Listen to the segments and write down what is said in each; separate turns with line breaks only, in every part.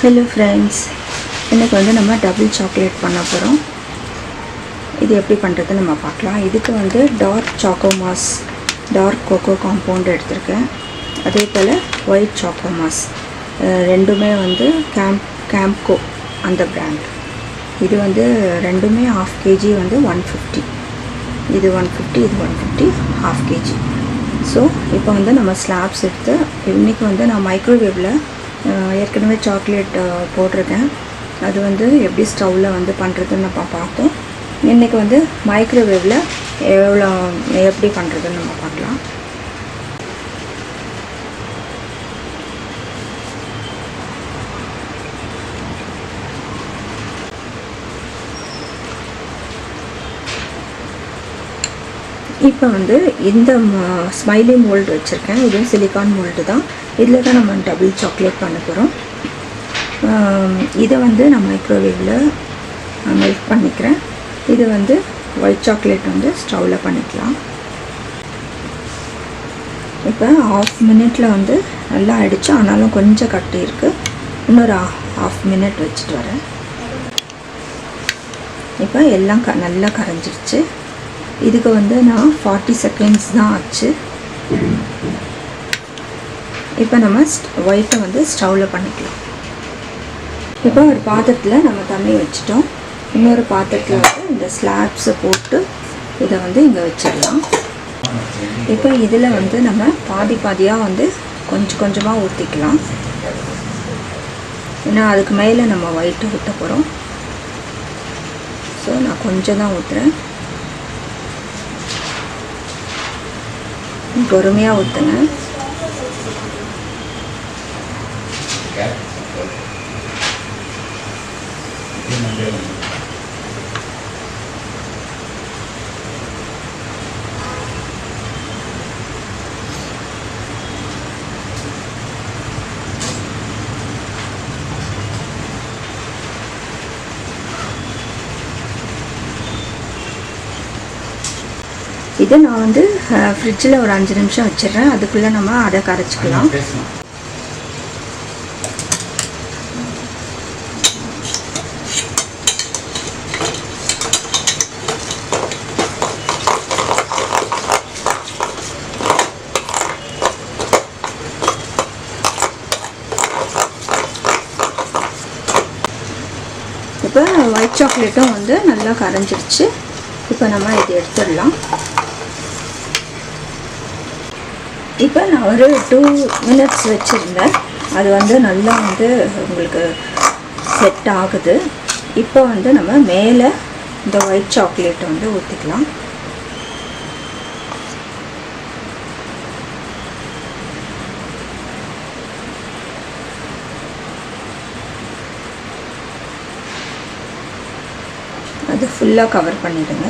Hello friends, இன்றைக்கி வந்து நம்ம டபுள் சாக்லேட் பண்ண போகிறோம். இது எப்படி பண்ணுறது நம்ம பார்க்கலாம். இதுக்கு வந்து டார்க் சாக்கோமாஸ், டார்க் கொக்கோ காம்பவுண்ட் எடுத்திருக்கேன். அதே போல் ஒயிட் சாக்கோமாஸ், ரெண்டுமே வந்து கேம்ப்கோ அந்த பிராண்ட். இது வந்து ரெண்டுமே 1/2 kg வந்து 150. இது 150, இது 150, 1/2 kg. ஸோ இப்போ வந்து நம்ம ஸ்லாப்ஸ் எடுத்து இன்றைக்கி வந்து நான் மைக்ரோவேவில் ஏற்கனவே சாக்லேட் போட்டிருக்கேன். அது வந்து எப்படி ஸ்டவ்வில் வந்து பண்ணுறதுன்னு நம்ம பார்த்தோம். இன்றைக்கி வந்து மைக்ரோவேவில் எப்படி பண்ணுறதுன்னு நம்ம பார்க்கலாம். இப்போ வந்து இந்த ஸ்மைலி மோல்டு வச்சுருக்கேன். இதுவும் சிலிக்கான் மோல்டு தான். இதில் தான் நம்ம டபுள் சாக்லேட் பண்ண போகிறோம். இதை வந்து நான் மைக்ரோவேவில் மெல்ட் பண்ணிக்கிறேன். இது வந்து ஒயிட் சாக்லேட் வந்து ஸ்டவ்வில் பண்ணிக்கலாம். இப்போ 1/2 minute வந்து நல்லா ஆயிடுச்சு. ஆனாலும் கொஞ்சம் கட்டி இருக்குது. இன்னொரு 1/2 minute வச்சுட்டு வரேன். இப்போ எல்லாம் நல்லா கரைஞ்சிருச்சு. இதுக்கு வந்து நான் 40 seconds தான் ஆச்சு. இப்போ நம்ம ஒயிட்டை வந்து ஸ்டவ்வில் பண்ணிக்கலாம். இப்போ ஒரு பாத்திரத்தில் நம்ம தண்ணி வச்சிட்டோம். இன்னொரு பாத்திரத்தில் வந்து இந்த ஸ்லாப்ஸை போட்டு இதை வந்து இங்கே வச்சிடலாம். இப்போ இதில் வந்து நம்ம பாதி பாதியாக வந்து கொஞ்சம் கொஞ்சமாக ஊற்றிக்கலாம். ஏன்னா அதுக்கு மேலே நம்ம ஒயிட்டை ஊற்ற போகிறோம். ஸோ நான் கொஞ்சம் தான் ஊற்றுறேன். பொறுமையாக ஊற்றுங்க. இதை நான் வந்து ஃப்ரிட்ஜில் ஒரு 5 நிமிஷம் வச்சிடுறேன். அதுக்குள்ளே நம்ம அதை கரைச்சிக்கலாம். இப்போ ஒயிட் சாக்லேட்டும் வந்து நல்லா கரைஞ்சிருச்சு. இப்போ நம்ம இதை எடுத்துடலாம். இப்போ நான் ஒரு 2 minutes வச்சுருந்தேன். அது வந்து நல்லா வந்து உங்களுக்கு செட் ஆகுது. இப்போ வந்து நம்ம மேலே இந்த ஒயிட் சாக்லேட்டை வந்து ஊற்றிக்கலாம். அது ஃபுல்லாக கவர் பண்ணிடுங்க.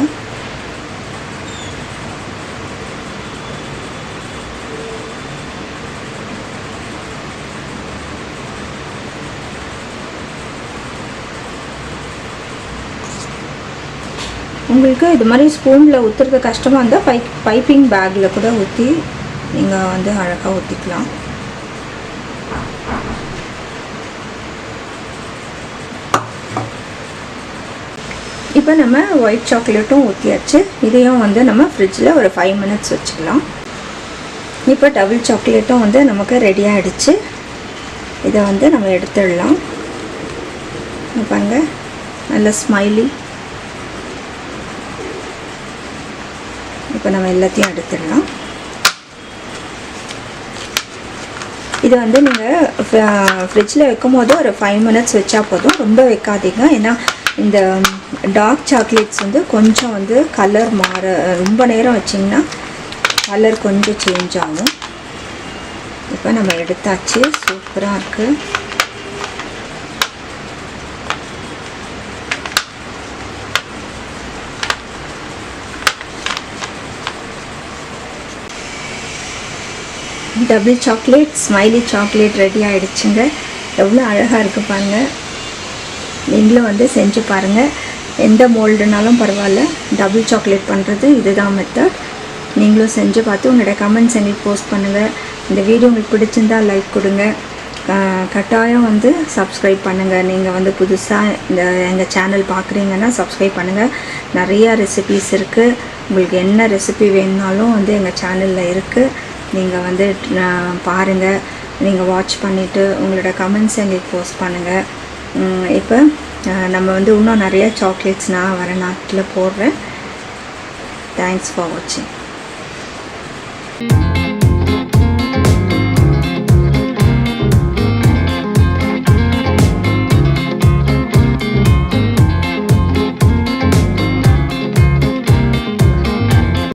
உங்களுக்கு இது மாதிரி ஸ்பூனில் ஊற்றுறது கஷ்டமாக இருந்தால் பைப்பிங் பேக்கில் கூட ஊற்றி நீங்கள் வந்து அழகாக ஊற்றிக்கலாம். இப்போ நம்ம ஒயிட் சாக்லேட்டும் ஊற்றியாச்சு. இதையும் வந்து நம்ம ஃப்ரிட்ஜில் ஒரு 5 minutes வச்சுக்கலாம். இப்போ டபுள் சாக்லேட்டும் வந்து நமக்கு ரெடி ஆகிடுச்சு. இதை வந்து நம்ம எடுத்துடலாம். பாருங்கள், நல்ல ஸ்மைலி. இப்போ நம்ம எல்லாத்தையும் எடுத்துடலாம். இது வந்து நீங்கள் ஃப்ரிட்ஜில் வைக்கும் போது ஒரு 5 minutes வச்சா போதும். ரொம்ப வைக்காதீங்க. ஏன்னா இந்த டார்க் சாக்லேட்ஸ் வந்து கொஞ்சம் வந்து கலர் ரொம்ப நேரம் வச்சிங்கன்னா கலர் கொஞ்சம் சேஞ்ச் ஆகும். இப்போ நம்ம எடுத்தாச்சு. சூப்பராக இருக்குது. Double chocolate, smiley chocolate ready ஆகிடுச்சுங்க. எவ்வளோ அழகாக இருக்குது பாருங்கள். நீங்களும் வந்து செஞ்சு பாருங்கள். எந்த மோல்டுனாலும் பரவாயில்ல. டபுள் சாக்லேட் பண்ணுறது இதுதான் மெத்தட். நீங்களும் செஞ்சு பார்த்து உங்களுடைய கமெண்ட்ஸ் எங்களுக்கு போஸ்ட் பண்ணுங்கள். இந்த வீடியோ உங்களுக்கு பிடிச்சிருந்தால் லைக் கொடுங்க. கட்டாயம் வந்து சப்ஸ்கிரைப் பண்ணுங்கள். நீங்கள் வந்து புதுசாக எங்கள் சேனல் பார்க்குறீங்கன்னா சப்ஸ்கிரைப் பண்ணுங்கள். நிறையா ரெசிபீஸ் இருக்குது. உங்களுக்கு என்ன ரெசிபி வேணுனாலும் வந்து எங்கள் சேனலில் இருக்குது. நீங்கள் வந்து பாருங்கள். நீங்கள் வாட்ச் பண்ணிவிட்டு உங்களோட கமெண்ட்ஸ் எங்களுக்கு போஸ்ட் பண்ணுங்கள். இப்போ நம்ம வந்து இன்னும் நிறையா சாக்லேட்ஸ் நான் வர நாட்டில் போடுறேன். தேங்க்ஸ் ஃபார் வாட்சிங்.